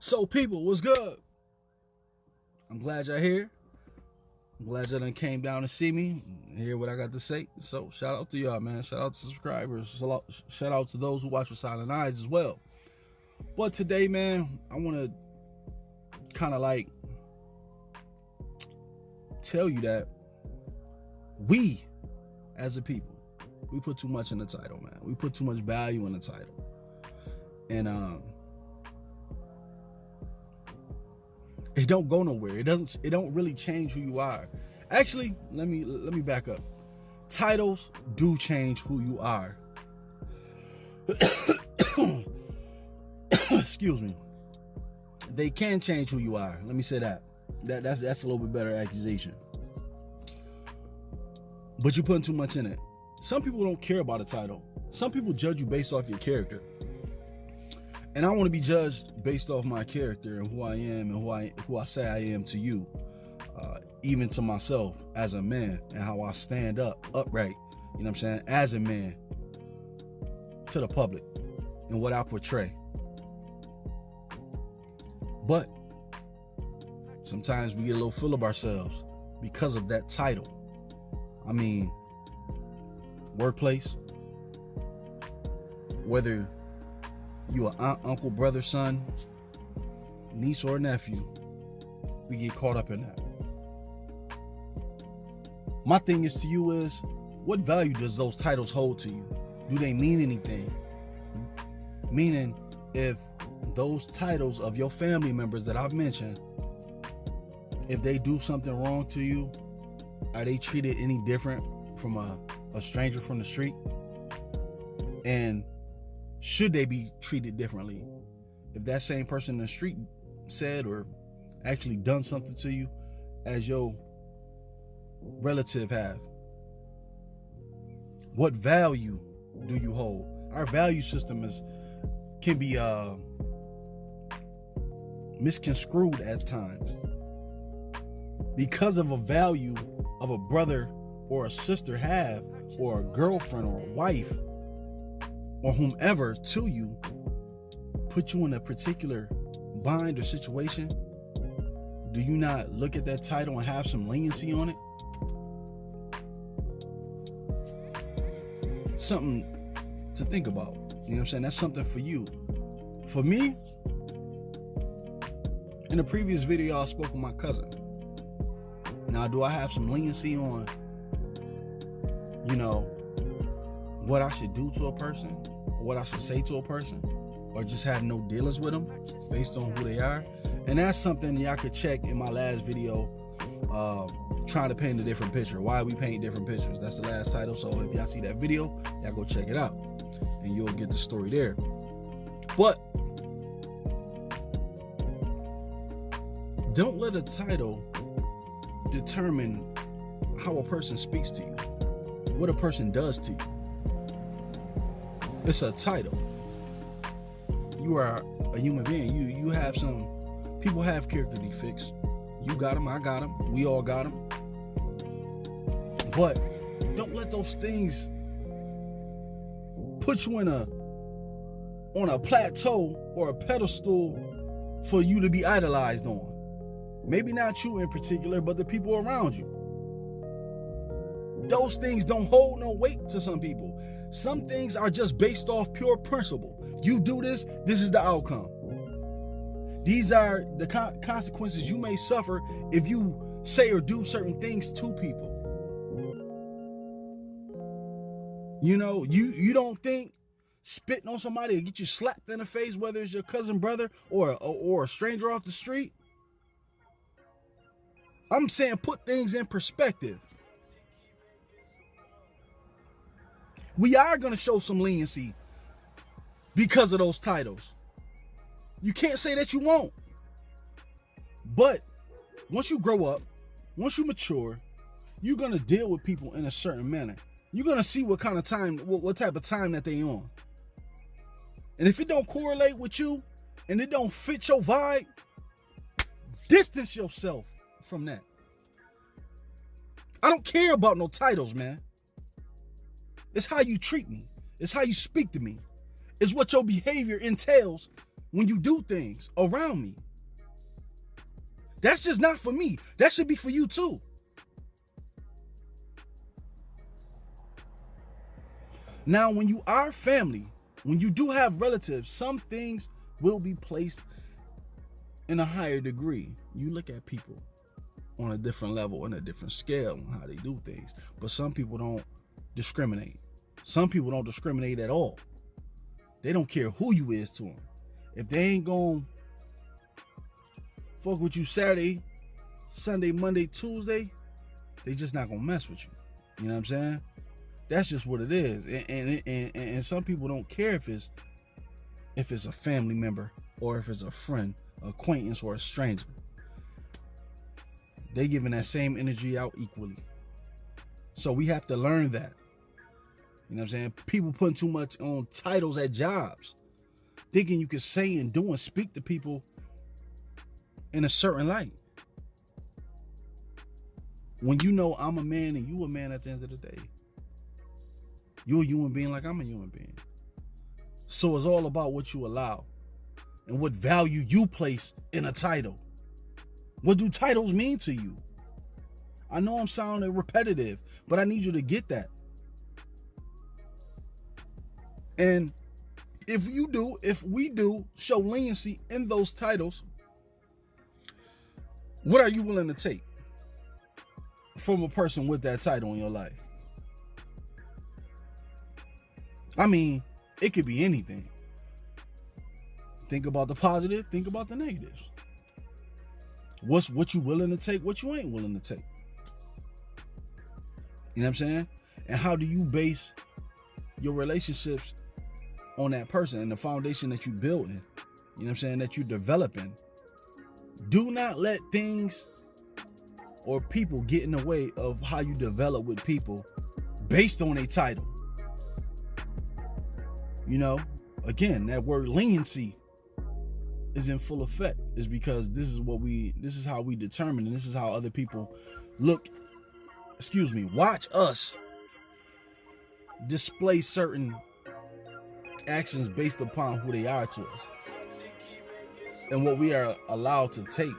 So people, what's good? I'm glad y'all here. I'm glad y'all done came down to see me and hear what I got to say. So shout out to y'all, man. Shout out to subscribers. Shout out to those who watch with silent eyes as well. But today, man, I want to kind of like tell you that we, as a people, we put too much in the title, man. We put too much value in the title. And it don't go nowhere. It don't really change who you are. Actually, let me back up. Titles do change who you are. Excuse me. They can change who you are. Let me say that. That's a little bit better accusation. But you're putting too much in it. Some people don't care about a title. Some people judge you based off your character. And I want to be judged based off my character and who I am and who I say I am to you, even to myself as a man, and how I stand upright, you know what I'm saying, as a man to the public and what I portray. But sometimes we get a little full of ourselves because of that title. I mean, workplace, whether you an aunt, uncle, brother, son, niece, or nephew, we get caught up in that. My thing is to you is, what value does those titles hold to you? Do they mean anything? Meaning, if those titles of your family members that I've mentioned, if they do something wrong to you, are they treated any different from a stranger from the street? And should they be treated differently if that same person in the street said or actually done something to you as your relative have? What value do you hold? Our value system can be misconstrued at times because of a value of a brother or a sister have, or a girlfriend or a wife or whomever to you, put you in a particular bind or situation. Do you not look at that title and have some leniency on it? Something to think about. You know what I'm saying? That's something for you. For me, in a previous video, I spoke with my cousin. Now, do I have some leniency on, what I should do to a person, or what I should say to a person, or just have no dealings with them based on who they are? And that's something y'all could check in my last video, trying to paint a different picture. Why we paint different pictures. That's the last title. So if y'all see that video, y'all go check it out and you'll get the story there. But don't let a title determine how a person speaks to you, what a person does to you. It's a title. You are a human being. You have some people have character defects. You got them, I got them, we all got them. But don't let those things put you on a plateau or a pedestal for you to be idolized on. Maybe not you in particular, but the people around you. Those things don't hold no weight to some people. Some things are just based off pure principle. You do this, this is the outcome. These are the consequences you may suffer if you say or do certain things to people. You don't think spitting on somebody will get you slapped in the face, whether it's your cousin, brother, or a stranger off the street? I'm saying put things in perspective. We are going to show some leniency because of those titles. You can't say that you won't. But once you grow up, once you mature, you're going to deal with people in a certain manner. You're going to see what kind of time, what type of time that they on. And if it don't correlate with you and it don't fit your vibe, distance yourself from that. I don't care about no titles, man. It's how you treat me. It's how you speak to me. It's what your behavior entails when you do things around me. That's just not for me. That should be for you too. Now, when you are family, when you do have relatives, some things will be placed in a higher degree. You look at people on a different level, on a different scale on how they do things. But some people don't discriminate. Some people don't discriminate at all. They don't care who you is to them. If they ain't gonna fuck with you Saturday, Sunday, Monday, Tuesday, they just not gonna mess with you. You know what I'm saying? That's just what it is. And some people don't care if it's a family member or if it's a friend, acquaintance, or a stranger. They giving that same energy out equally. So we have to learn that. You know what I'm saying? People putting too much on titles at jobs, thinking you can say and do and speak to people in a certain light. When you know I'm a man and you a man at the end of the day. You're a human being like I'm a human being. So it's all about what you allow and what value you place in a title. What do titles mean to you? I know I'm sounding repetitive, but I need you to get that. And if we do show leniency in those titles, what are you willing to take from a person with that title in your life? I mean, it could be anything. Think about the positive, think about the negatives. What you willing to take, what you ain't willing to take. You know what I'm saying? And how do you base your relationships on that person and the foundation that you building? You know what I'm saying? That you developing. Do not let things or people get in the way of how you develop with people based on a title. You know, again, that word leniency is in full effect. Is because this is how we determine, and this is how other people watch us display certain actions based upon who they are to us and what we are allowed to take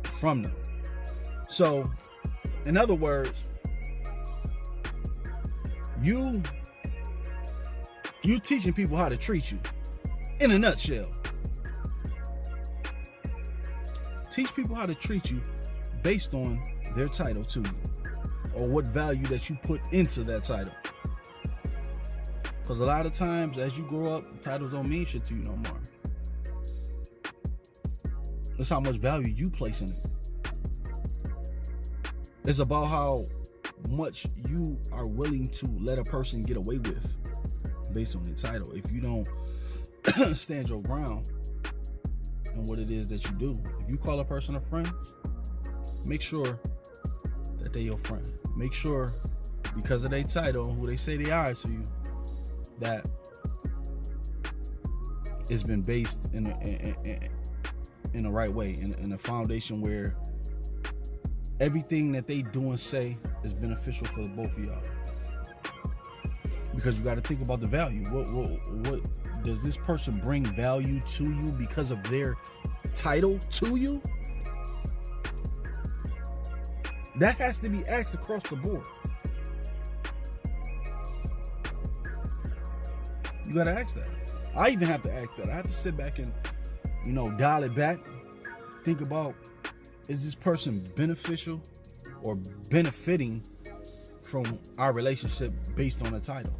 from them. So, in other words, you teaching people how to treat you. In a nutshell. Teach people how to treat you based on their title to you, or what value that you put into that title. Because a lot of times as you grow up, titles don't mean shit to you no more. That's how much value you place in it. It's about how much you are willing to let a person get away with based on the title. If you don't stand your ground in what it is that you do, if you call a person a friend, make sure that they're your friend. Make sure, because of their title and who they say they are to you, that it's been based in the right way, in a foundation where everything that they do and say is beneficial for the both of y'all. Because you got to think about the value. What does this person bring value to you because of their title to you? That has to be asked across the board. You got to ask that. I even have to ask that. I have to sit back and, dial it back. Think about, is this person beneficial or benefiting from our relationship based on a title?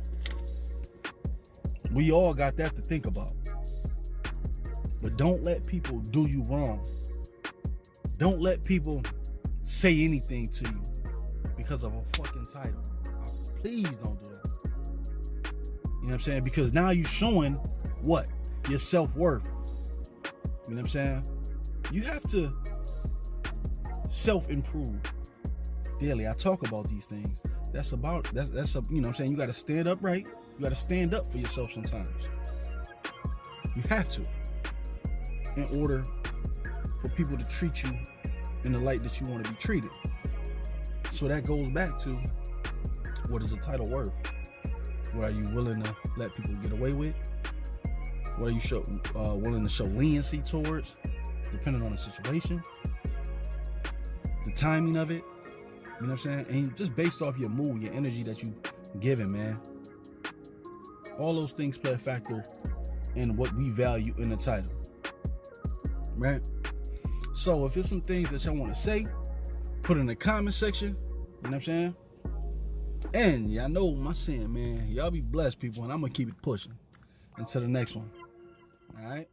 We all got that to think about. But don't let people do you wrong. Don't let people say anything to you because of a fucking title. Please don't do that. You know what I'm saying? Because now you're showing what? Your self-worth. You know what I'm saying? You have to self-improve daily. I talk about these things. That's you know what I'm saying? You got to stand up right. You got to stand up for yourself sometimes. You have to, in order for people to treat you in the light that you want to be treated. So that goes back to, what is a title worth? What are you willing to let people get away with What are you willing to show leniency towards, depending on the situation, the timing of it, you know what I'm saying? And just based off your mood, your energy that you giving, man. All those things play a factor in what we value in the title, right? So if there's some things that y'all want to say, put it in the comment section, you know what I'm saying? And y'all know my saying, man, y'all be blessed, people, and I'm going to keep it pushing until the next one. All right?